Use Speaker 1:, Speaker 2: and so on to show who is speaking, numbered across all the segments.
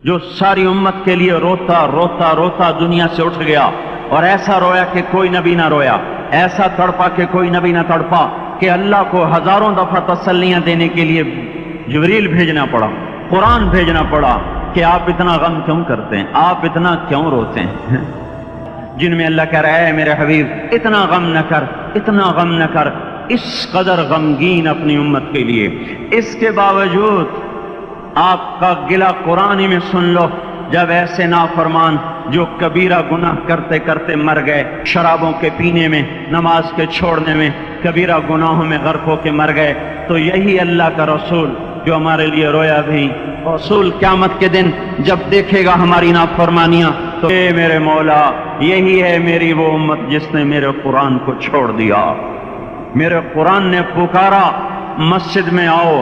Speaker 1: जो सारी उम्मत के लिए रोता रोता रोता दुनिया से उठ गया और ऐसा रोया कि कोई नबी ना रोया, ऐसा तड़पा कि कोई नबी ना तड़पा, कि अल्लाह को हजारों दफा तसल्लियां देने के लिए जिब्रील भेजना पड़ा, कुरान भेजना पड़ा कि आप इतना गम क्यों करते हैं, आप इतना क्यों रोते हैं। जिनमें अल्लाह कह रहा है मेरे हबीब इतना गम न कर, इतना गम न कर, इस कदर गमगीन अपनी उम्मत के लिए। इसके बावजूद आपका गिला कुरान ही में सुन लो, जब ऐसे नाफरमान जो कबीरा गुनाह करते करते मर गए, शराबों के पीने में, नमाज के छोड़ने में, कबीरा गुनाहों में गर्क होके मर गए, तो यही अल्लाह का रसूल जो हमारे लिए रोया भी, रसूल क़यामत के दिन जब देखेगा हमारी नाफरमानियां तो ए मेरे मौला, यही है मेरी वो उम्मत जिसने मेरे कुरान को छोड़ दिया। मेरे कुरान ने पुकारा मस्जिद में आओ,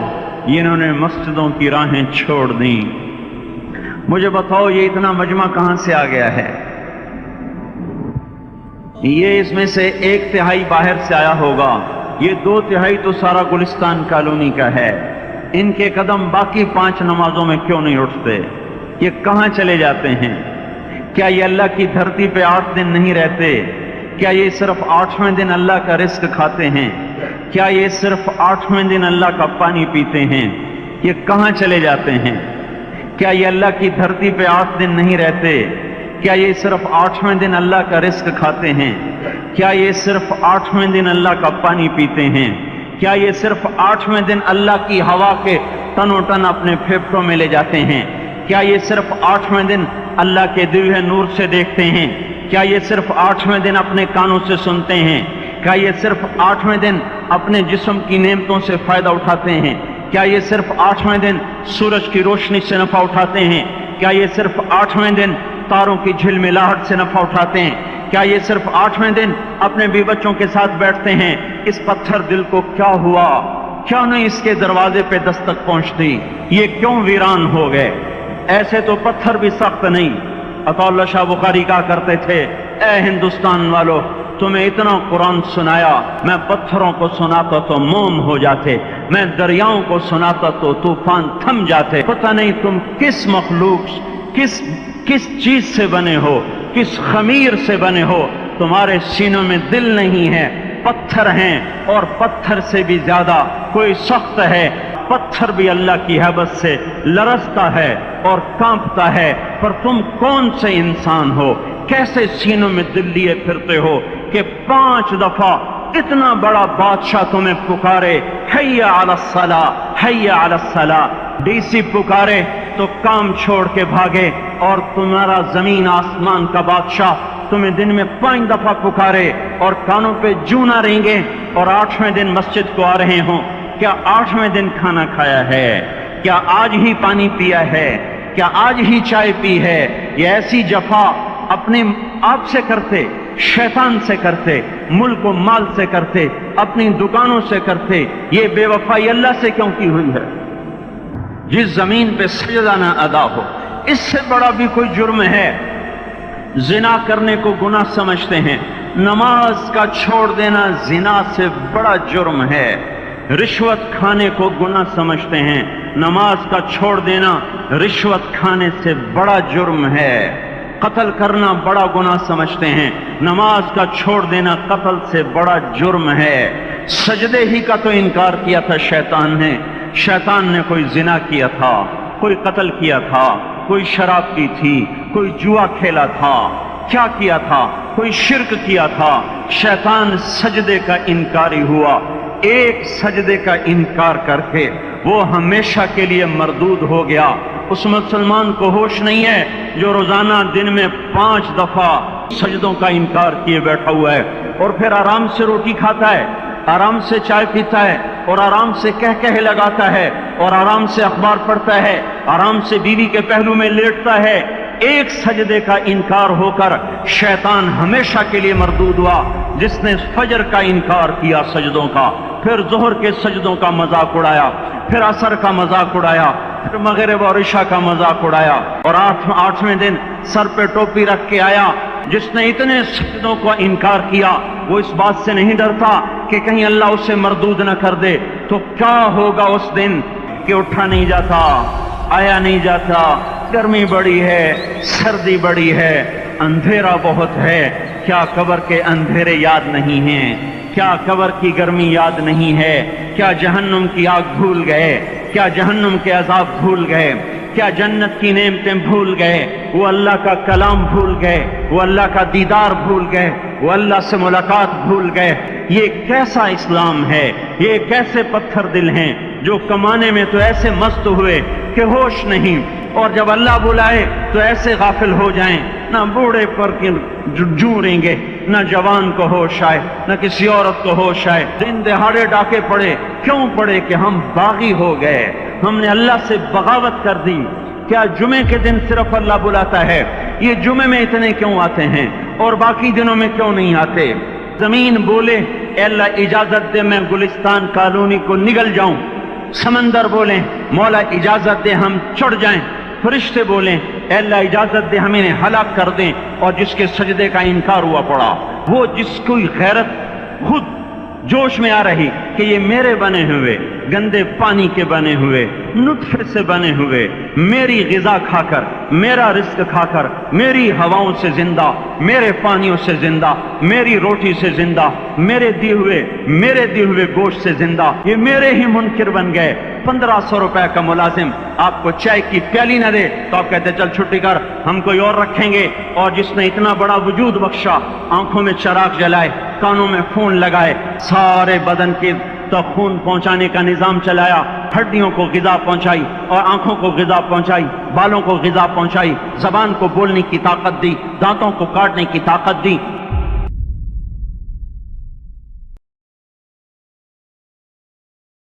Speaker 1: इन्होंने मस्जिदों की राहें छोड़ दी। मुझे बताओ ये इतना मजमा कहां से आ गया है? ये इसमें से 1/3 बाहर से आया होगा, ये 2/3 तो सारा गुलिस्तान कॉलोनी का है। इनके कदम बाकी 5 नमाजों में क्यों नहीं उठते? ये कहां चले जाते हैं? क्या ये अल्लाह की धरती पे 8 दिन नहीं रहते? क्या ये सिर्फ 8वें दिन अल्लाह का रिस्क खाते हैं? क्या ये सिर्फ 8वें दिन अल्लाह का पानी पीते हैं? ये कहां चले जाते हैं? क्या ये अल्लाह की धरती पे 8 दिन नहीं रहते? क्या ये सिर्फ 8वें दिन अल्लाह का रिस्क खाते हैं? क्या ये सिर्फ 8वें दिन अल्लाह का पानी पीते हैं? क्या ये सिर्फ 8वें दिन अल्लाह की हवा के तनो तन अपने फेफड़ों में ले जाते हैं? क्या ये सिर्फ 8वें दिन अल्लाह के दिव्य नूर से देखते हैं? क्या ये सिर्फ 8वें दिन अपने कानों से सुनते हैं? क्या ये सिर्फ 8वें दिन अपने जिस्म की नेमतों से फायदा उठाते हैं? क्या ये सिर्फ 8वें दिन सूरज की रोशनी से नफा उठाते हैं? क्या ये सिर्फ 8वें दिन तारों की झिलमिलाहट से नफा उठाते हैं? क्या ये सिर्फ 8वें दिन अपने भी बच्चों के साथ बैठते हैं? इस पत्थर दिल को क्या हुआ? क्यों नहीं इसके दरवाजे पे दस्तक पहुंचती? ये क्यों वीरान हो गए? ऐसे तो पत्थर भी सख्त नहीं। अताउल्लाह शाह बुखारी कहा करते थे, ए हिंदुस्तान वालों, तुम्हें इतना कुरान सुनाया, मैं पत्थरों को सुनाता तो मोम हो जाते, मैं दरियाओं को सुनाता तो तूफान थम जाते। पता नहीं तुम किस मखलूक, किस चीज से बने हो, किस खमीर से बने हो, तुम्हारे सीनों में दिल नहीं है, पत्थर हैं, और पत्थर से भी ज्यादा कोई सख्त है। पत्थर भी अल्लाह की हैबत से लरसता है और कांपता है, पर तुम कौन से इंसान हो, कैसे सीनों में दिल लिए फिरते हो कि 5 दफा इतना बड़ा बादशाह तुम्हें पुकारे, हैया अलस सला, हैया अलस सला। डीसी पुकारे तो काम छोड़ के भागे, और तुम्हारा जमीन आसमान का बादशाह तुम्हें दिन में 5 दफा पुकारे और कानों पे जू ना रेंगे, और 8वें दिन मस्जिद को आ रहे हों। क्या 8वें दिन खाना खाया है? क्या आज ही पानी पिया है? क्या आज ही चाय पी है? ये ऐसी जफा अपने आप से करते, शैतान से करते, मुल्क व माल से करते, अपनी दुकानों से करते, ये बेवफाई अल्लाह से क्यों की हुई है? जिस जमीन पे सजदा ना अदा हो, इससे बड़ा भी कोई जुर्म है? जिना करने को गुनाह समझते हैं, नमाज का छोड़ देना जिना से बड़ा जुर्म है। रिश्वत खाने को गुनाह समझते हैं, नमाज का छोड़ देना रिश्वत खाने से बड़ा जुर्म है। कत्ल करना बड़ा गुनाह समझते हैं, नमाज का छोड़ देना कत्ल से बड़ा जुर्म है। सजदे ही का तो इनकार किया था शैतान ने। शैतान ने कोई जिना किया था, कोई कत्ल किया था, कोई शराब पी थी, कोई जुआ खेला था, क्या किया था? कोई शिर्क किया था। शैतान सजदे का इनकारी हुआ। एक सजदे का इनकार करके वो हमेशा के लिए मरदूद हो गया। उस मुसलमान को होश नहीं है जो रोजाना दिन में 5 दफा सजदों का इनकार किए बैठा हुआ है, और फिर आराम से रोटी खाता है, आराम से चाय पीता है, और आराम से कह लगाता है, और आराम से अखबार पढ़ता है, आराम से बीवी के पहलू में लेटता है। एक सजदे का इनकार होकर शैतान हमेशा के लिए मरदूद हुआ। जिसने फजर का इनकार किया सजदों का, फिर जोहर के सजदों का मजाक उड़ाया, फिर असर का मजाक उड़ाया, फिर मगरिब और इशा का मजाक उड़ाया, और 8वें दिन सर पे टोपी रख के आया। जिसने इतने सजदों का इनकार किया, वो इस बात से नहीं डरता कि कहीं अल्लाह उसे मरदूद न कर दे। तो क्या होगा उस दिन कि उठा नहीं जाता, आया नहीं जाता, گرمی بڑی ہے، سردی بڑی ہے، اندھیرا بہت ہے، کیا قبر کے اندھیرے یاد نہیں ہیں؟ کیا قبر کی گرمی یاد نہیں ہے؟ کیا جہنم کی آگ بھول گئے؟ کیا جہنم کے عذاب بھول گئے؟ کیا جنت کی نعمتیں بھول گئے؟ وہ اللہ کا کلام بھول گئے؟ وہ اللہ کا دیدار بھول گئے؟ وہ اللہ سے ملاقات بھول گئے؟ یہ کیسا اسلام ہے؟ یہ کیسے پتھر دل ہیں جو کمانے میں تو ایسے مست ہوئے کہ ہوش نہیں، اور جب اللہ بلائے تو ایسے غافل ہو جائیں، نہ بوڑھے پر جوریں گے، نہ جوان کو ہوش آئے، نہ کسی عورت کو ہوش آئے۔ دن دہاڑے ڈاکے پڑے، کیوں پڑے؟ کہ ہم باغی ہو گئے، ہم نے اللہ سے بغاوت کر دی۔ کیا جمعے کے دن صرف اللہ بلاتا ہے؟ یہ جمعے میں اتنے کیوں آتے ہیں اور باقی دنوں میں کیوں نہیں آتے؟ زمین بولے اے اللہ اجازت دے میں گلستان کالونی کو نگل جاؤں، سمندر بولیں مولا اجازت دے ہم چڑھ جائیں، فرشتے بولیں اے اللہ اجازت دے ہم انہیں ہلاک کر دیں، اور جس کے سجدے کا انکار ہوا پڑا، وہ جس کوئی غیرت خود جوش میں آ رہی کہ یہ میرے بنے ہوئے گندے پانی کے بنے ہوئے نطفے سے بنے ہوئے، میری غذا کھا کر، میرا رزق کھا کر، میری ہواؤں سے زندہ، میرے پانیوں سے زندہ، میری روٹی سے زندہ، میرے دی ہوئے گوشت سے زندہ، یہ میرے ہی منکر بن گئے۔ 1500 روپے کا ملازم آپ کو چائے کی پیالی نہ دے تو آپ کہتے چل چھٹی کر، ہم کوئی اور رکھیں گے۔ اور جس نے اتنا بڑا وجود بخشا، آنکھوں میں چراغ جلائے، کانوں میں فون لگائے، سارے بدن کے تو خون پہنچانے کا نظام چلایا، ہڈیوں کو غذا پہنچائی اور آنکھوں کو غذا پہنچائی، بالوں کو غذا پہنچائی، زبان کو بولنے کی طاقت دی، دانتوں کو کاٹنے کی طاقت دی،